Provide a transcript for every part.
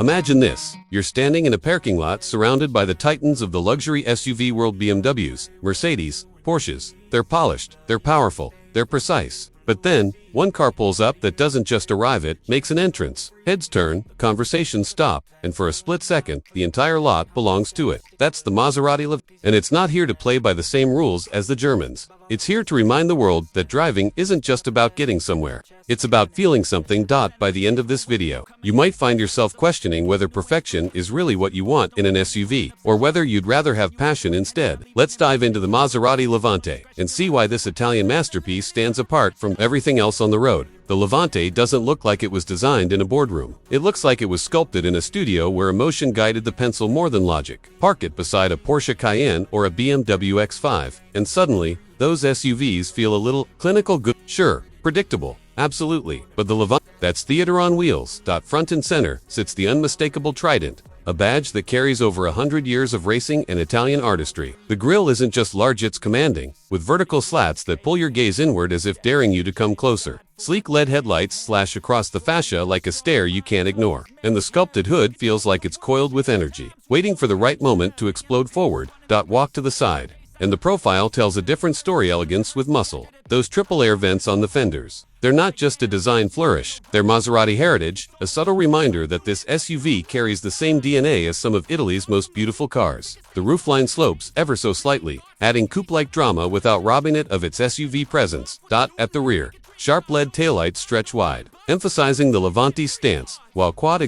Imagine this. You're standing in a parking lot surrounded by the titans of the luxury SUV world: BMWs, Mercedes, Porsches. They're polished, they're powerful, they're precise. But then, one car pulls up that doesn't just arrive, it makes an entrance. Heads turn, conversations stop, and for a split second, the entire lot belongs to it. That's the Maserati Levante. And it's not here to play by the same rules as the Germans. It's here to remind the world that driving isn't just about getting somewhere. It's about feeling something. By the end of this video, you might find yourself questioning whether perfection is really what you want in an SUV, or whether you'd rather have passion instead. Let's dive into the Maserati Levante and see why this Italian masterpiece stands apart from everything else on the road. The Levante doesn't look like it was designed in a boardroom. It looks like it was sculpted in a studio where emotion guided the pencil more than logic. Park it beside a Porsche Cayenne or a BMW X5, and suddenly, those SUVs feel a little clinical good. Sure, predictable, absolutely, but the Levante, that's theater on wheels. Front and center sits the unmistakable Trident, a badge that carries over 100 years of racing and Italian artistry. The grille isn't just large, it's commanding, with vertical slats that pull your gaze inward as if daring you to come closer. Sleek LED headlights slash across the fascia like a stare you can't ignore. And the sculpted hood feels like it's coiled with energy, waiting for the right moment to explode forward. Walk to the side. And the profile tells a different story: elegance with muscle. Those triple air vents on the fenders, they're not just a design flourish, they're Maserati heritage, a subtle reminder that this SUV carries the same DNA as some of Italy's most beautiful cars. The roofline slopes ever so slightly, adding coupe-like drama without robbing it of its SUV presence. At the rear, sharp LED taillights stretch wide, emphasizing the Levante's stance, while quad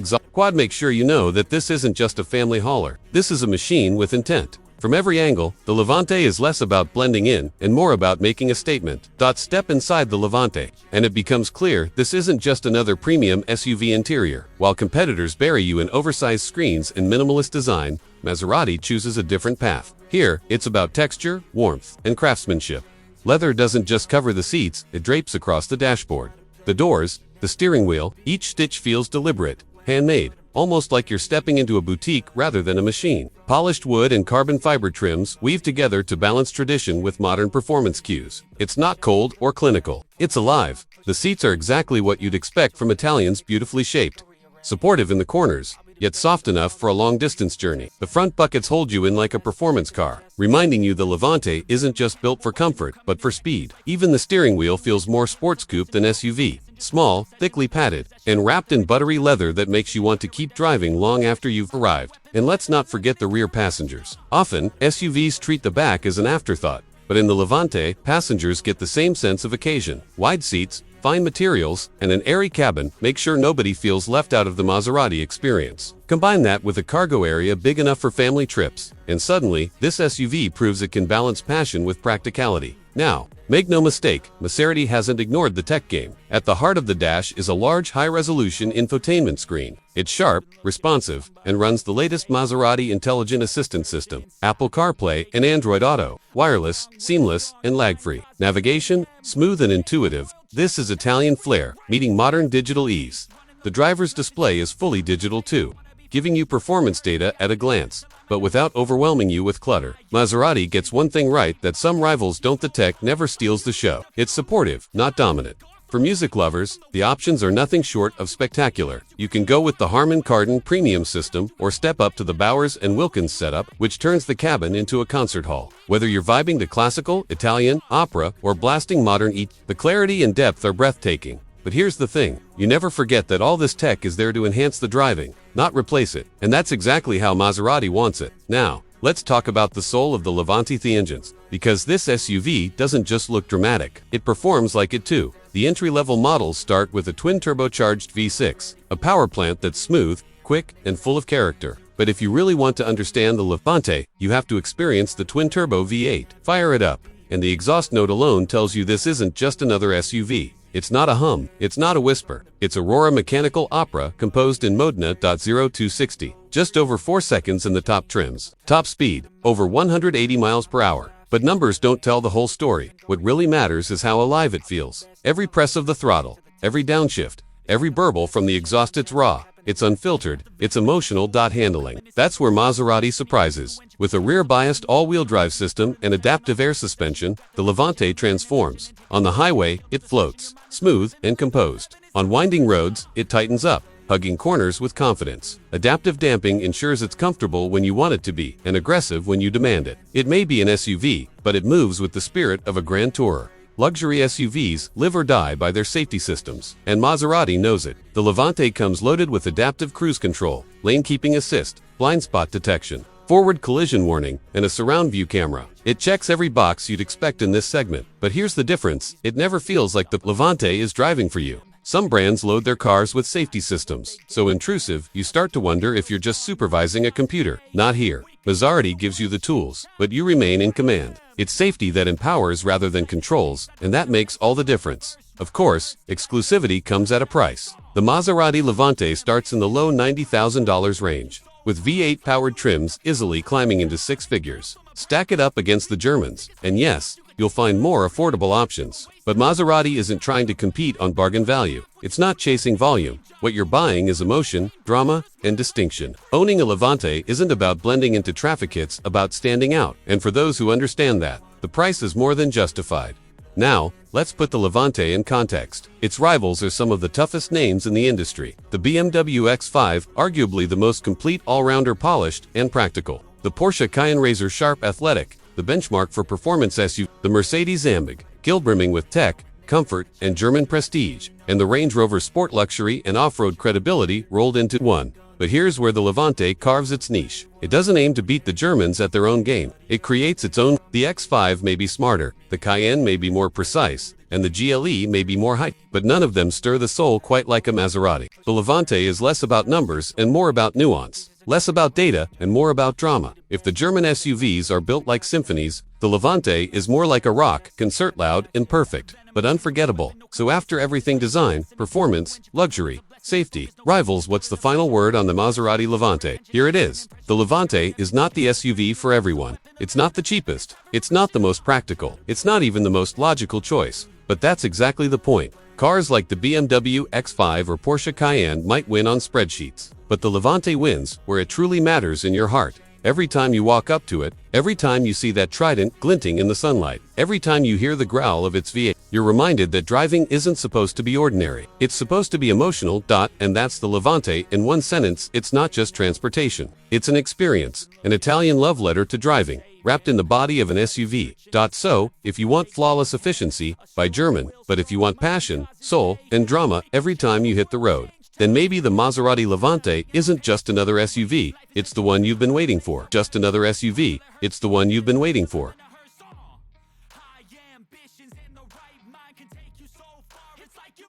makes sure you know that this isn't just a family hauler. This is a machine with intent. From every angle, the Levante is less about blending in and more about making a statement. Step inside the Levante, and it becomes clear this isn't just another premium SUV interior. While competitors bury you in oversized screens and minimalist design, Maserati chooses a different path. Here, it's about texture, warmth, and craftsmanship. Leather doesn't just cover the seats, it drapes across the dashboard. The doors, the steering wheel, each stitch feels deliberate, handmade, almost like you're stepping into a boutique rather than a machine. Polished wood and carbon fiber trims weave together to balance tradition with modern performance cues. It's not cold or clinical. It's alive. The seats are exactly what you'd expect from Italians: beautifully shaped, supportive in the corners, yet soft enough for a long-distance journey. The front buckets hold you in like a performance car, reminding you the Levante isn't just built for comfort, but for speed. Even the steering wheel feels more sports coupe than SUV. Small, thickly padded, and wrapped in buttery leather that makes you want to keep driving long after you've arrived. And let's not forget the rear passengers. Often, SUVs treat the back as an afterthought, but in the Levante, passengers get the same sense of occasion. Wide seats, fine materials, and an airy cabin make sure nobody feels left out of the Maserati experience. Combine that with a cargo area big enough for family trips, and suddenly, this SUV proves it can balance passion with practicality. Now, make no mistake, Maserati hasn't ignored the tech game. At the heart of the dash is a large, high-resolution infotainment screen. It's sharp, responsive, and runs the latest Maserati intelligent assistant system: Apple CarPlay and Android Auto. Wireless, seamless, and lag-free. Navigation, smooth and intuitive. This is Italian flair, meeting modern digital ease. The driver's display is fully digital too, giving you performance data at a glance, but without overwhelming you with clutter. Maserati gets one thing right that some rivals don't: the tech never steals the show. It's supportive, not dominant. For music lovers, the options are nothing short of spectacular. You can go with the Harman Kardon premium system or step up to the Bowers and Wilkins setup, which turns the cabin into a concert hall. Whether you're vibing to classical, Italian, opera, or blasting modern the clarity and depth are breathtaking. But here's the thing, you never forget that all this tech is there to enhance the driving, not replace it. And that's exactly how Maserati wants it. Now, let's talk about the soul of the Levante: the engines. Because this SUV doesn't just look dramatic, it performs like it too. The entry-level models start with a twin-turbocharged V6, a power plant that's smooth, quick, and full of character. But if you really want to understand the Levante, you have to experience the twin-turbo V8. Fire it up, and the exhaust note alone tells you this isn't just another SUV. It's not a hum, it's not a whisper. It's Aurora mechanical opera composed in Modena. 0-260. Just over 4 seconds in the top trims. Top speed, over 180 miles per hour. But numbers don't tell the whole story. What really matters is how alive it feels. Every press of the throttle, every downshift, every burble from the exhaust, it's raw, it's unfiltered, it's emotional. Handling. That's where Maserati surprises. With a rear-biased all-wheel drive system and adaptive air suspension, the Levante transforms. On the highway, it floats, smooth and composed. On winding roads, it tightens up, hugging corners with confidence. Adaptive damping ensures it's comfortable when you want it to be, and aggressive when you demand it. It may be an SUV, but it moves with the spirit of a grand tourer. Luxury SUVs live or die by their safety systems, and Maserati knows it. The Levante comes loaded with adaptive cruise control, lane keeping assist, blind spot detection, forward collision warning, and a surround view camera. It checks every box you'd expect in this segment. But here's the difference: it never feels like the Levante is driving for you. Some brands load their cars with safety systems, so intrusive, you start to wonder if you're just supervising a computer. Not here. Maserati gives you the tools, but you remain in command. It's safety that empowers rather than controls, and that makes all the difference. Of course, exclusivity comes at a price. The Maserati Levante starts in the low $90,000 range, with V8 powered trims easily climbing into six figures. Stack it up against the Germans, and yes, you'll find more affordable options. But Maserati isn't trying to compete on bargain value. It's not chasing volume. What you're buying is emotion, drama, and distinction. Owning a Levante isn't about blending into traffic, it's about standing out. And for those who understand that, the price is more than justified. Now, let's put the Levante in context. Its rivals are some of the toughest names in the industry. The BMW X5, arguably the most complete all-rounder, polished and practical. The Porsche Cayenne, razor-sharp athletic, the benchmark for performance SUV. The Mercedes AMG, gill-brimming with tech, comfort, and German prestige. And the Range Rover, sport, luxury, and off-road credibility rolled into one. But here's where the Levante carves its niche. It doesn't aim to beat the Germans at their own game. It creates its own. The X5 may be smarter, the Cayenne may be more precise, and the GLE may be more hype, but none of them stir the soul quite like a Maserati. The Levante is less about numbers and more about nuance. Less about data and more about drama. If the German SUVs are built like symphonies, the Levante is more like a rock concert, loud and perfect, but unforgettable. So after everything: design, performance, luxury, safety, rivals, what's the final word on the Maserati Levante? Here it is. The Levante is not the SUV for everyone. It's not the cheapest. It's not the most practical. It's not even the most logical choice. But that's exactly the point. Cars like the BMW X5 or Porsche Cayenne might win on spreadsheets, but the Levante wins where it truly matters: in your heart. Every time you walk up to it, every time you see that trident glinting in the sunlight, every time you hear the growl of its V8, you're reminded that driving isn't supposed to be ordinary. It's supposed to be emotional. And that's the Levante in one sentence: it's not just transportation. It's an experience, an Italian love letter to driving, wrapped in the body of an SUV. So, if you want flawless efficiency, buy German. But if you want passion, soul, and drama every time you hit the road, then maybe the Maserati Levante isn't just another SUV, it's the one you've been waiting for. Just another SUV, it's the one you've been waiting for.